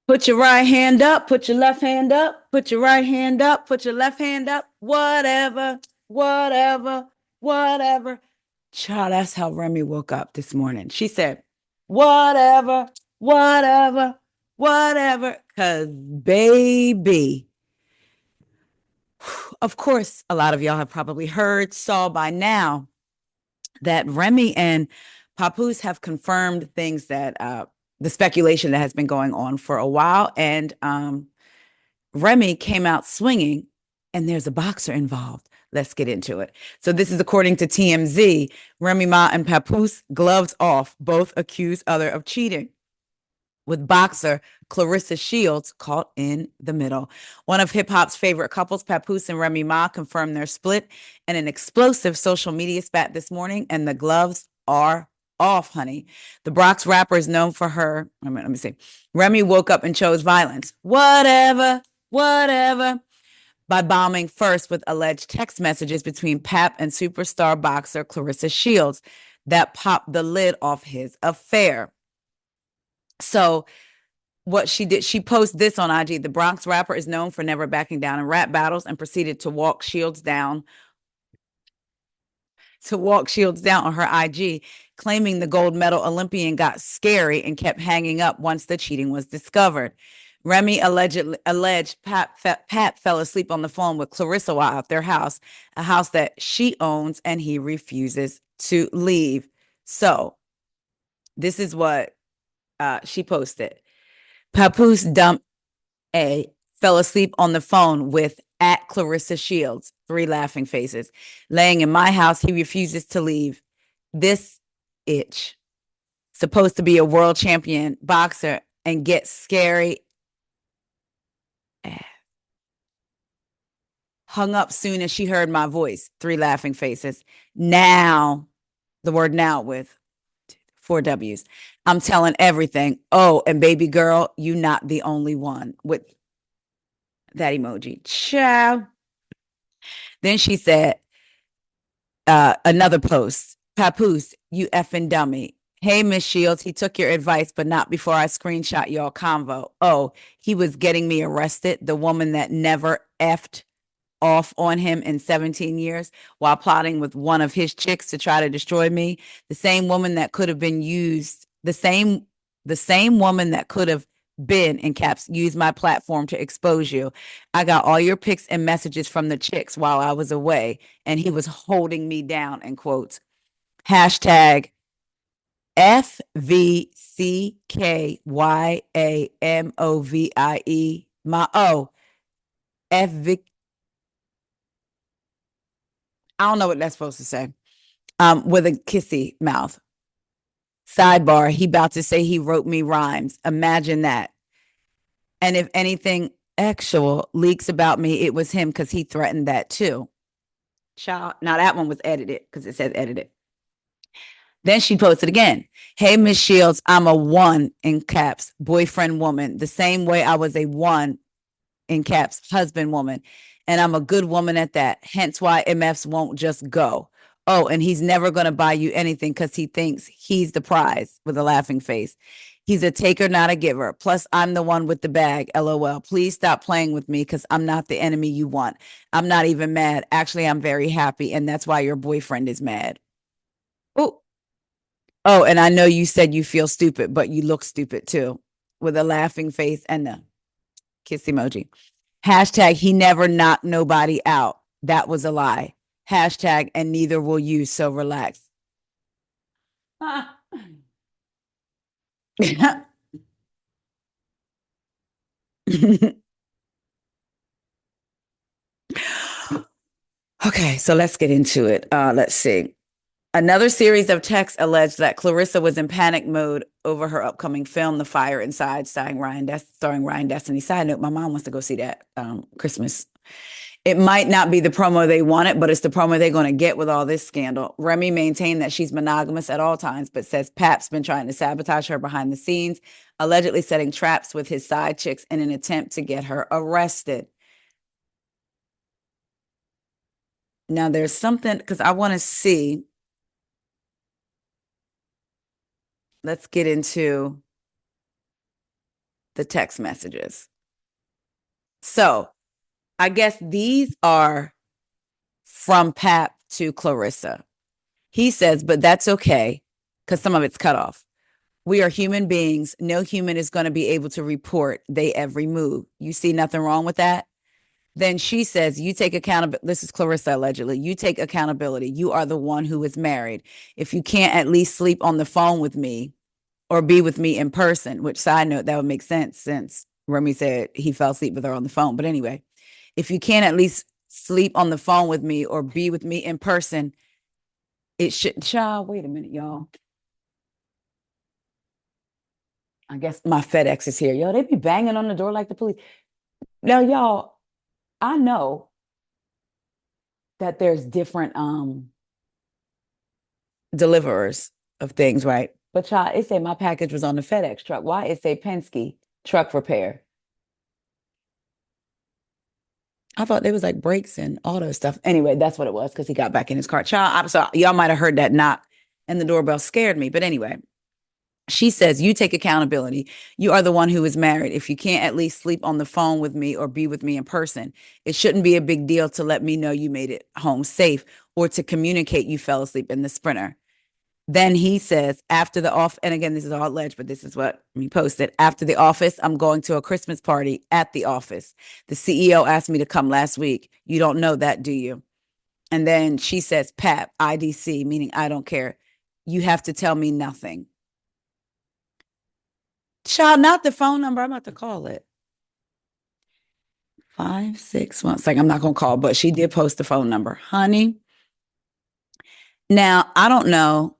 Put your right hand up, put your left hand up, put your right hand up, put your left hand up, whatever, whatever, whatever. Child, that's how Remy woke up this morning. She said, whatever, whatever, whatever. Because, baby, of course, a lot of y'all have probably heard, saw by now that Remy and Papoose have confirmed things that the speculation that has been going on for a while. And Remy came out swinging, and there's a boxer involved. Let's get into it. So this is according to TMZ. Remy Ma and Papoose, gloves off, both accuse other of cheating, with boxer Clarissa Shields caught in the middle. One of hip hop's favorite couples, Papoose and Remy Ma, confirmed their split in an explosive social media spat this morning, and the gloves are off, honey. The Bronx rapper is known for her. Let me see. Remy woke up and chose violence. Whatever, whatever. By bombing first with alleged text messages between Pap and superstar boxer Clarissa Shields that popped the lid off his affair. So what she did, she posted this on IG. The Bronx rapper is known for never backing down in rap battles and proceeded to walk Shields down on her IG, claiming the gold medal Olympian got scary and kept hanging up once the cheating was discovered. Remy alleged Pat fell asleep on the phone with Clarissa while at their house, a house that she owns, and he refuses to leave. So this is what she posted. Papoose dumped fell asleep on the phone with at Clarissa Shields, 3 laughing faces. Laying in my house, he refuses to leave. This itch, supposed to be a world champion boxer, and get scary. Hung up soon as she heard my voice, 3 laughing faces. Now, the word now with 4 W's. I'm telling everything. Oh, and baby girl, you not the only one, with that emoji. Ciao. Then she said, another post, Papoose, you effing dummy. Hey, Miss Shields, he took your advice, but not before I screenshot y'all convo. Oh, he was getting me arrested, the woman that never effed off on him in 17 years while plotting with one of his chicks to try to destroy me. The same woman that could have been used, the same woman that could have been, in caps, use my platform to expose you. I got all your pics and messages from the chicks while I was away, and he was holding me down, in quotes. Hashtag FVCKYAMOVIE. My O. FV. I don't know what that's supposed to say. With a kissy mouth. Sidebar, he about to say he wrote me rhymes. Imagine that. And if anything actual leaks about me, it was him because he threatened that too. Child. Now that one was edited because it says edited. Then she posted again. Hey, Miss Shields, I'm a 1 in caps, boyfriend woman, the same way I was a 1 in caps, husband woman. And I'm a good woman at that. Hence why MFs won't just go. Oh, and he's never going to buy you anything because he thinks he's the prize, with a laughing face. He's a taker, not a giver. Plus, I'm the one with the bag. LOL. Please stop playing with me because I'm not the enemy you want. I'm not even mad. Actually, I'm very happy. And that's why your boyfriend is mad. Oh, oh, and I know you said you feel stupid, but you look stupid too, with a laughing face and a kiss emoji. Hashtag he never knocked nobody out. That was a lie. Hashtag and neither will you. So relax. Okay, so let's get into it. Let's see. Another series of texts alleged that Clarissa was in panic mode over her upcoming film, The Fire Inside, starring Ryan Destiny. Side note, my mom wants to go see that Christmas. It might not be the promo they wanted, but it's the promo they're going to get with all this scandal. Remy maintained that she's monogamous at all times, but says Pap's been trying to sabotage her behind the scenes, allegedly setting traps with his side chicks in an attempt to get her arrested. Now, there's something, because I want to see. Let's get into the text messages. So I guess these are from Pap to Clarissa. He says, but that's okay because some of it's cut off. We are human beings. No human is going to be able to report they every move. You see nothing wrong with that? Then she says, you take accountability. This is Clarissa allegedly. You take accountability. You are the one who is married. If you can't at least sleep on the phone with me or be with me in person, which side note, that would make sense since Remy said he fell asleep with her on the phone. But anyway, if you can't at least sleep on the phone with me or be with me in person, it should. Child, wait a minute, y'all. I guess my FedEx is here. Yo, they be banging on the door like the police. Now, y'all, I know that there's different deliverers of things, right? But y'all, it said my package was on the FedEx truck. Why it say Penske truck repair? I thought there was like brakes and auto stuff. Anyway, that's what it was because he got back in his car. Child, I'm sorry. Y'all might have heard that knock and the doorbell scared me. But anyway, she says, you take accountability. You are the one who is married. If you can't at least sleep on the phone with me or be with me in person, it shouldn't be a big deal to let me know you made it home safe or to communicate you fell asleep in the Sprinter. Then he says, after the off, and again, this is all alleged, but this is what he posted. After the office, I'm going to a Christmas party at the office. The CEO asked me to come last week. You don't know that, do you? And then she says, Pat, IDC, meaning I don't care. You have to tell me nothing. Child, not the phone number. I'm about to call it. 561. It's like I'm not gonna call, but she did post the phone number. Honey. Now, I don't know.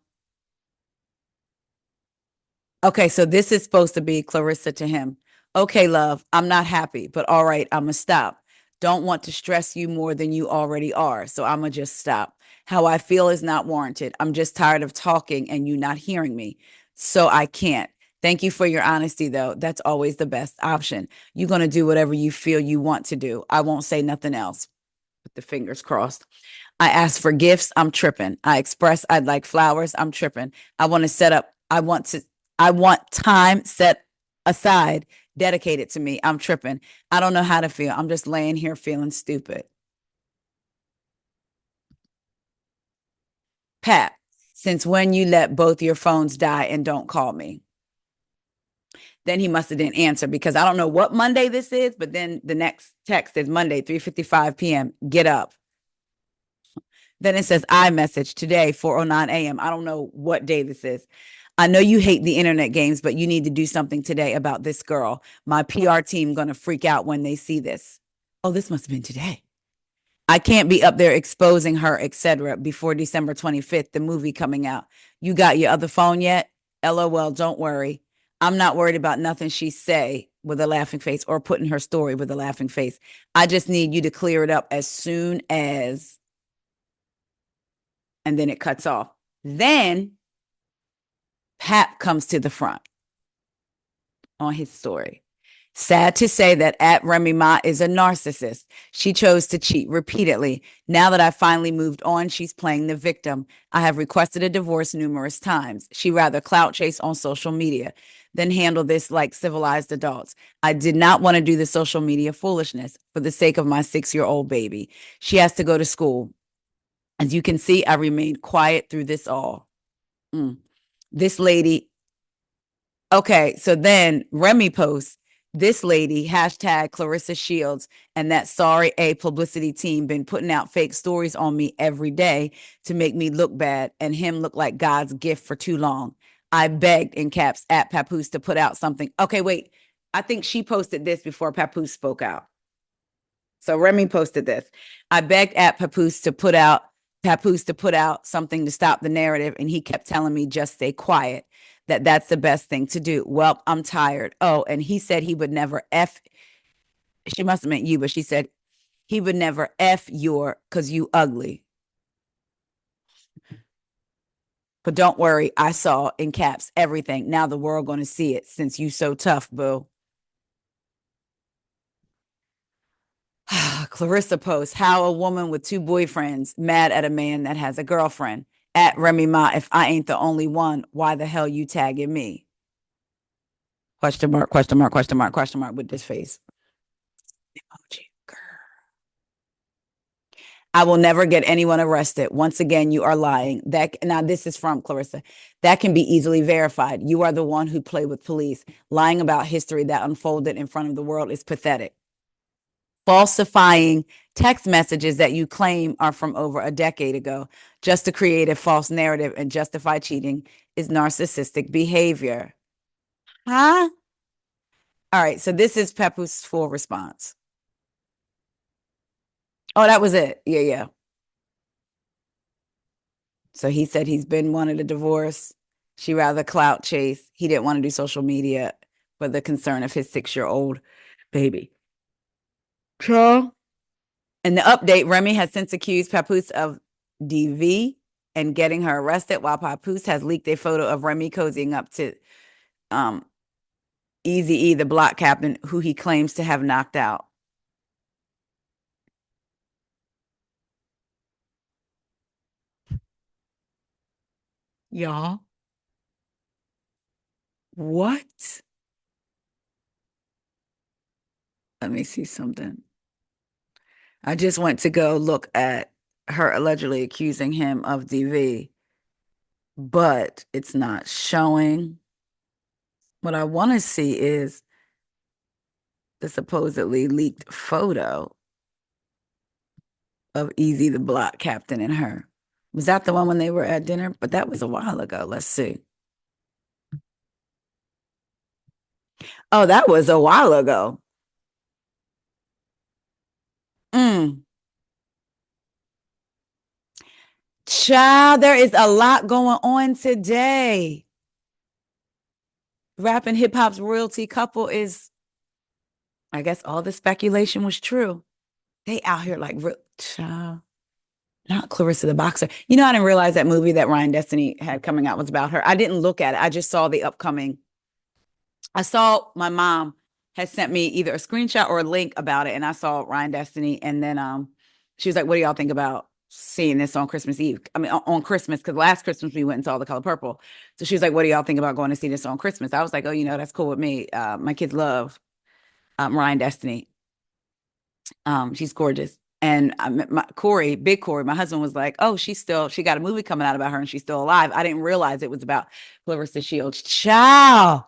Okay, so this is supposed to be Clarissa to him. Okay, love, I'm not happy, but all right, I'm gonna stop. Don't want to stress you more than you already are, so I'm gonna just stop. How I feel is not warranted. I'm just tired of talking and you not hearing me, so I can't. Thank you for your honesty, though. That's always the best option. You're gonna do whatever you feel you want to do. I won't say nothing else. With the fingers crossed. I ask for gifts. I'm tripping. I express I'd like flowers. I'm tripping. I want to set up. I want time set aside, dedicated to me. I'm tripping. I don't know how to feel. I'm just laying here feeling stupid. Pat, since when you let both your phones die and don't call me? Then he must have didn't answer because I don't know what Monday this is, but then the next text is Monday, 3:55 p.m. Get up. Then it says iMessage today, 4:09 a.m. I don't know what day this is. I know you hate the internet games, but you need to do something today about this girl. My PR team gonna freak out when they see this. Oh, this must have been today. I can't be up there exposing her, etc. before December 25th, the movie coming out. You got your other phone yet? LOL, don't worry. I'm not worried about nothing she say with a laughing face or putting her story with a laughing face. I just need you to clear it up as soon as, and then it cuts off. Then Pap comes to the front on his story. Sad to say that at Remy Ma is a narcissist. She chose to cheat repeatedly. Now that I finally moved on, she's playing the victim. I have requested a divorce numerous times. She rather clout chase on social media than handle this like civilized adults. I did not want to do the social media foolishness for the sake of my 6-year-old baby. She has to go to school. As you can see, I remained quiet through this all. This lady, okay, so then Remy posts, this lady, hashtag Clarissa Shields, and that sorry A publicity team been putting out fake stories on me every day to make me look bad and him look like God's gift for too long. I begged in caps at Papoose to put out something. Okay, wait. I think she posted this before Papoose spoke out. So Remy posted this. I begged at Papoose to put out something to stop the narrative, and he kept telling me just stay quiet. That's the best thing to do. Well, I'm tired. Oh, and he said he would never F. She must have meant you, but she said he would never F your because you ugly. But don't worry, I saw in caps everything. Now the world gonna see it since you so tough, boo. Clarissa posts how a woman with 2 boyfriends mad at a man that has a girlfriend. At Remy Ma, if I ain't the only one, why the hell you tagging me? Question mark, question mark, question mark, question mark with this face. Emoji. I will never get anyone arrested. Once again, you are lying. That now this is from Clarissa. That can be easily verified. You are the one who played with police. Lying about history that unfolded in front of the world is pathetic. Falsifying text messages that you claim are from over a decade ago just to create a false narrative and justify cheating is narcissistic behavior. Huh? All right. So this is Papoose' full response. Oh, that was it. Yeah, yeah. So he said he's been wanted a divorce. She rather clout chase. He didn't want to do social media for the concern of his 6-year-old baby. Child. In the update, Remy has since accused Papoose of DV and getting her arrested, while Papoose has leaked a photo of Remy cozying up to um, Eazy-E, the block captain, who he claims to have knocked out. Y'all, what? Let me see something. I just went to go look at her allegedly accusing him of DV, but it's not showing. What I want to see is the supposedly leaked photo of Easy the block captain and her. Was that the one when they were at dinner? But that was a while ago. Let's see. Oh, that was a while ago. Mm. Child, there is a lot going on today. Rap and hip hop's royalty couple is, I guess all the speculation was true. They out here like, child, not Clarissa the Boxer. You know, I didn't realize that movie that Ryan Destiny had coming out was about her. I didn't look at it. I just saw the upcoming. I saw my mom had sent me either a screenshot or a link about it, and I saw Ryan Destiny, and then she was like, "What do y'all think about seeing this on Christmas Eve? I mean, on Christmas, because last Christmas we went and saw The Color Purple. So she was like, "What do y'all think about going to see this on Christmas?" I was like, "Oh, you know, that's cool with me. My kids love Ryan Destiny. She's gorgeous." And Corey, big Corey, my husband was like, "Oh, she got a movie coming out about her and she's still alive." I didn't realize it was about Clarissa Shields. Ciao.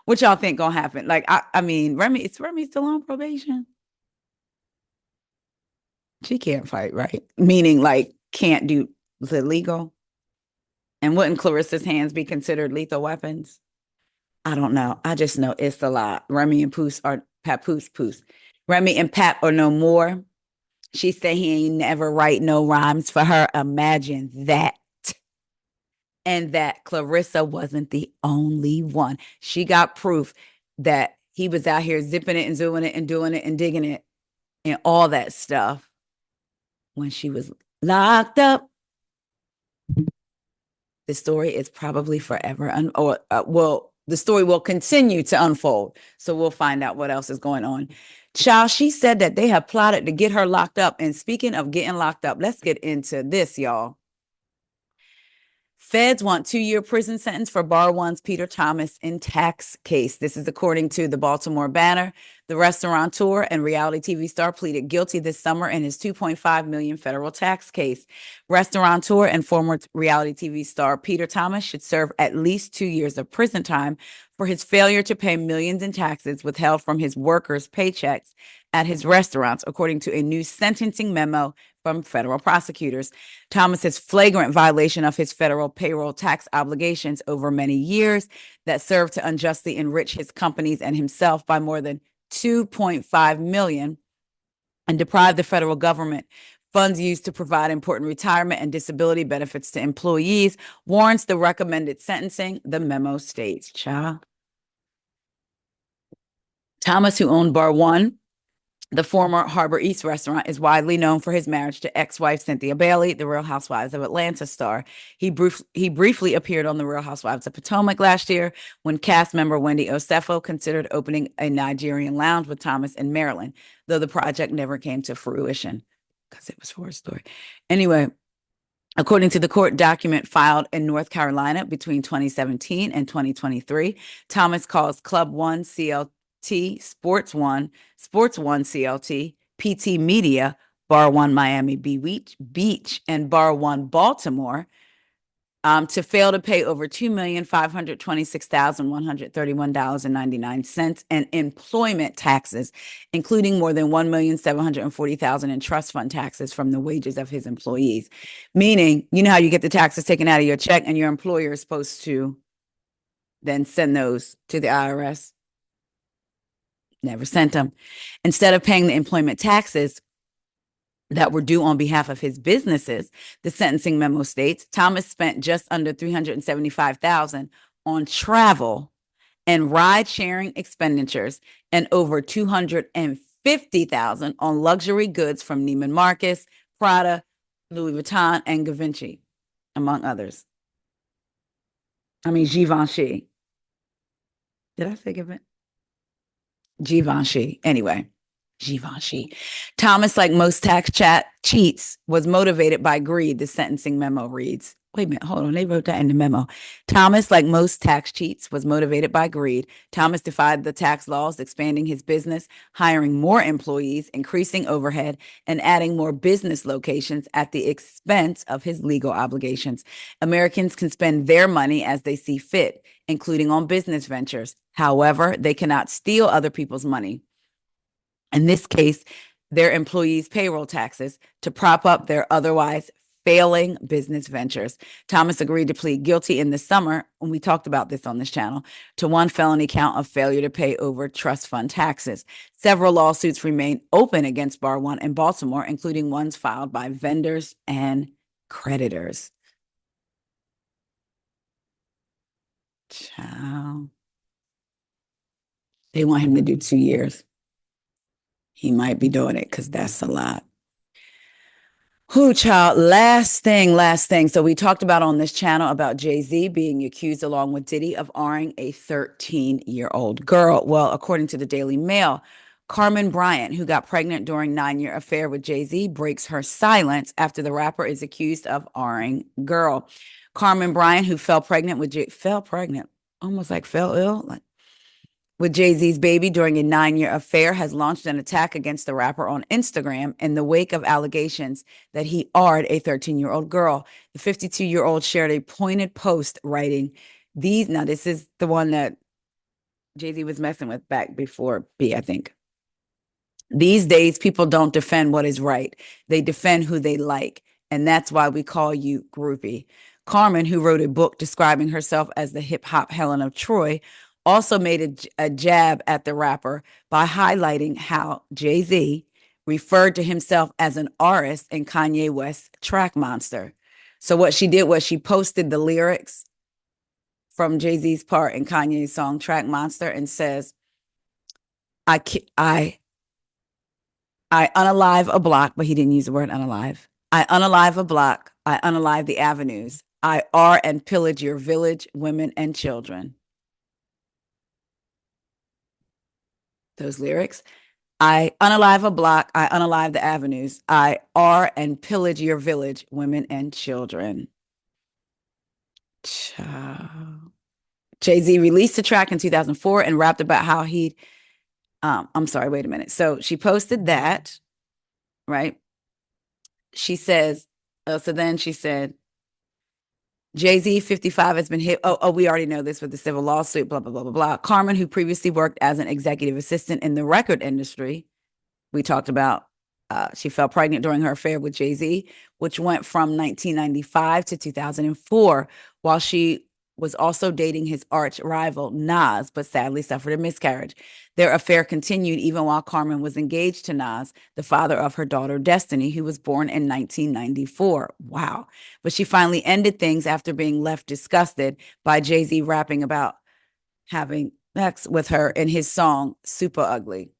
What y'all think gonna happen? Like, I mean, Remy still on probation? She can't fight, right? Meaning, like, can't do the legal. And wouldn't Clarissa's hands be considered lethal weapons? I don't know. I just know it's a lot. Remy and Poose are Papoose Poose. Remy and Pap are no more. She said he ain't never write no rhymes for her. Imagine that. And that Clarissa wasn't the only one. She got proof that he was out here zipping it and doing it and doing it and digging it and all that stuff when she was locked up. The story is probably forever well, the story will continue to unfold. So we'll find out what else is going on. Child, she said that they have plotted to get her locked up. And speaking of getting locked up, let's get into this, y'all. Feds want 2-year prison sentence for Bar One's Peter Thomas in tax case. This is according to the Baltimore Banner. The restaurateur and reality TV star pleaded guilty this summer in his $2.5 million federal tax case. Restaurateur and former reality TV star Peter Thomas should serve at least 2 years of prison time for his failure to pay millions in taxes withheld from his workers' paychecks at his restaurants, according to a new sentencing memo from federal prosecutors. Thomas's flagrant violation of his federal payroll tax obligations over many years that served to unjustly enrich his companies and himself by more than $2.5 million and deprive the federal government funds used to provide important retirement and disability benefits to employees warrants the recommended sentencing, the memo states. Child. Thomas, who owned Bar One, the former Harbor East restaurant, is widely known for his marriage to ex-wife Cynthia Bailey, the Real Housewives of Atlanta star. He briefly appeared on the Real Housewives of Potomac last year when cast member Wendy Osefo considered opening a Nigerian lounge with Thomas in Maryland, though the project never came to fruition because it was for a story. Anyway, According to the court document filed in North Carolina between 2017 and 2023, Thomas calls Club One CLT, Sports One CLT, PT Media, Bar One Miami Beach, and Bar One Baltimore to fail to pay over $2,526,131.99 in employment taxes, including more than $1,740,000 in trust fund taxes from the wages of his employees. Meaning, you know how you get the taxes taken out of your check and your employer is supposed to then send those to the IRS? Never sent them. Instead of paying the employment taxes that were due on behalf of his businesses, the sentencing memo states Thomas spent just under $375,000 on travel and ride-sharing expenditures and over $250,000 on luxury goods from Neiman Marcus, Prada, Louis Vuitton, and Givenchy, among others. I mean, Givenchy. Did I say Givenchy? Givenchy. Anyway, Givenchy. Thomas, like most tax chat cheats, was motivated by greed, the sentencing memo reads. Wait a minute, hold on. They wrote that in the memo. Thomas, like most tax cheats, was motivated by greed. Thomas defied the tax laws, expanding his business, hiring more employees, increasing overhead, and adding more business locations at the expense of his legal obligations. Americans can spend their money as they see fit, including on business ventures. However, they cannot steal other people's money. In this case, their employees' payroll taxes to prop up their otherwise failing business ventures. Thomas agreed to plead guilty in the summer, when we talked about this on this channel, to one felony count of failure to pay over trust fund taxes. Several lawsuits remain open against Bar One in Baltimore, including ones filed by vendors and creditors. Ciao. They want him to do 2 years. He might be doing it because that's a lot. Who, child? Last thing. So we talked about on this channel about Jay-Z being accused along with Diddy of R-ing a 13-year-old girl. Well, according to the Daily Mail, Carmen Bryant, who got pregnant during 9-year affair with Jay-Z, breaks her silence after the rapper is accused of R-ing girl. Carmen Bryant, who fell pregnant, almost like fell ill, like with Jay-Z's baby during a 9-year affair, has launched an attack against the rapper on Instagram in the wake of allegations that he R-ed a 13-year-old girl. The 52-year-old shared a pointed post writing, this is the one that Jay-Z was messing with back before B, I think. These days, people don't defend what is right. They defend who they like. And that's why we call you groupie. Carmen, who wrote a book describing herself as the hip-hop Helen of Troy, also made a jab at the rapper by highlighting how Jay-Z referred to himself as an artist in Kanye West's Track Monster. So what she did was she posted the lyrics from Jay-Z's part in Kanye's song Track Monster and says, I unalive a block, but he didn't use the word unalive. I unalive a block. I unalive the avenues. I R and pillage your village, women, and children. Those lyrics. I unalive a block. I unalive the avenues. I R and pillage your village, women, and children. Jay-Z released the track in 2004 and rapped about how he'd, I'm sorry, wait a minute. So she posted that, right? She says, so then she said, Jay-Z, 55, has been hit. We already know this with the civil lawsuit, blah, blah, blah, blah, blah. Carmen, who previously worked as an executive assistant in the record industry, we talked about, she fell pregnant during her affair with Jay-Z, which went from 1995 to 2004, while she was also dating his arch rival, Nas, but sadly suffered a miscarriage. Their affair continued even while Carmen was engaged to Nas, the father of her daughter, Destiny, who was born in 1994. Wow. But she finally ended things after being left disgusted by Jay-Z rapping about having sex with her in his song, Super Ugly.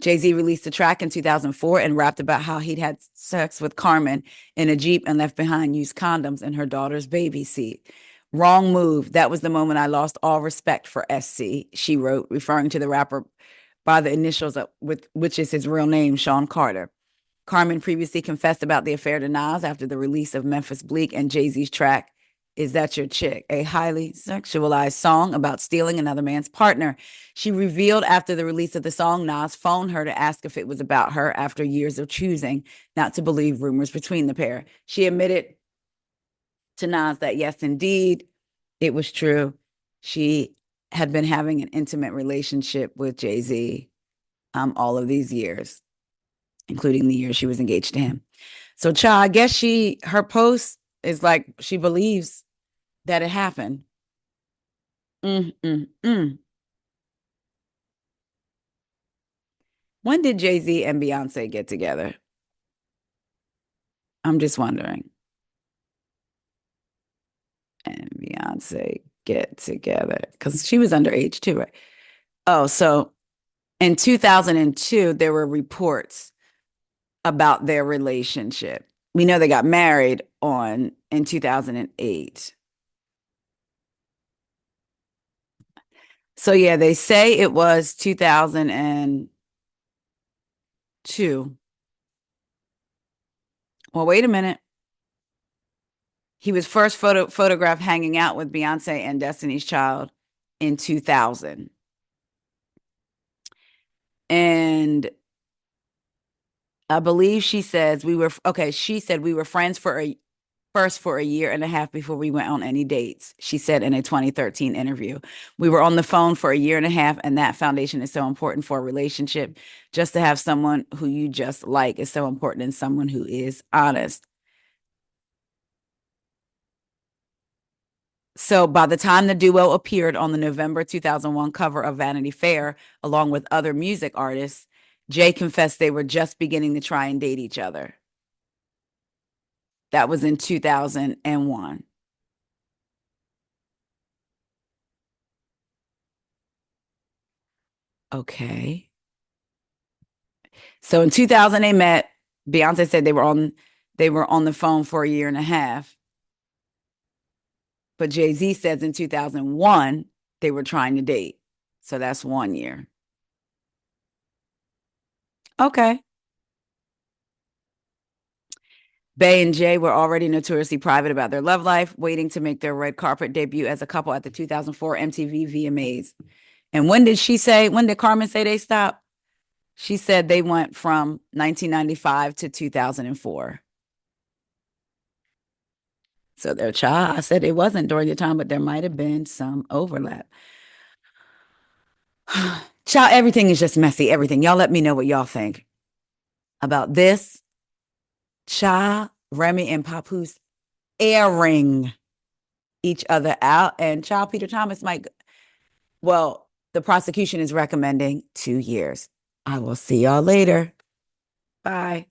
Jay-Z released a track in 2004 and rapped about how he'd had sex with Carmen in a Jeep and left behind used condoms in her daughter's baby seat. Wrong move. That was the moment I lost all respect for SC, she wrote, referring to the rapper by the initials which is his real name, Sean Carter. Carmen previously confessed about the affair to Nas after the release of Memphis Bleak and Jay-Z's track, Is That Your Chick?, a highly sexualized song about stealing another man's partner. She revealed after the release of the song, Nas phoned her to ask if it was about her after years of choosing not to believe rumors between the pair. She admitted to Nas that, yes, indeed, it was true. She had been having an intimate relationship with Jay-Z all of these years, including the year she was engaged to him. So, Cha, I guess her post is like she believes that it happened. Mm, mm, mm. When did Jay-Z and Beyonce get together? I'm just wondering. And Beyonce get together because she was underage too, right? Oh, so in 2002, there were reports about their relationship. We know they got married in 2008. So yeah, they say it was 2002. Well, wait a minute. He was first photographed hanging out with Beyonce and Destiny's Child in 2000. And I believe she said we were friends for a year and a half before we went on any dates. She said in a 2013 interview, we were on the phone for a year and a half, and that foundation is so important for a relationship. Just to have someone who you just like is so important, and someone who is honest. So by the time the duo appeared on the November 2001 cover of Vanity Fair, along with other music artists, Jay confessed they were just beginning to try and date each other. That was in 2001. Okay. So in 2000 they met. Beyonce said they were on the phone for a year and a half. But Jay-Z says in 2001 they were trying to date. So that's 1 year. Okay. Bey and Jay were already notoriously private about their love life, waiting to make their red carpet debut as a couple at the 2004 MTV VMAs. And when did Carmen say they stopped? She said they went from 1995 to 2004. So their child, I said it wasn't during the time, but there might have been some overlap. Child, everything is just messy. Everything. Y'all let me know what y'all think about this. Child, Remy and Papoose airing each other out. And child, Peter Thomas the prosecution is recommending 2 years. I will see y'all later. Bye.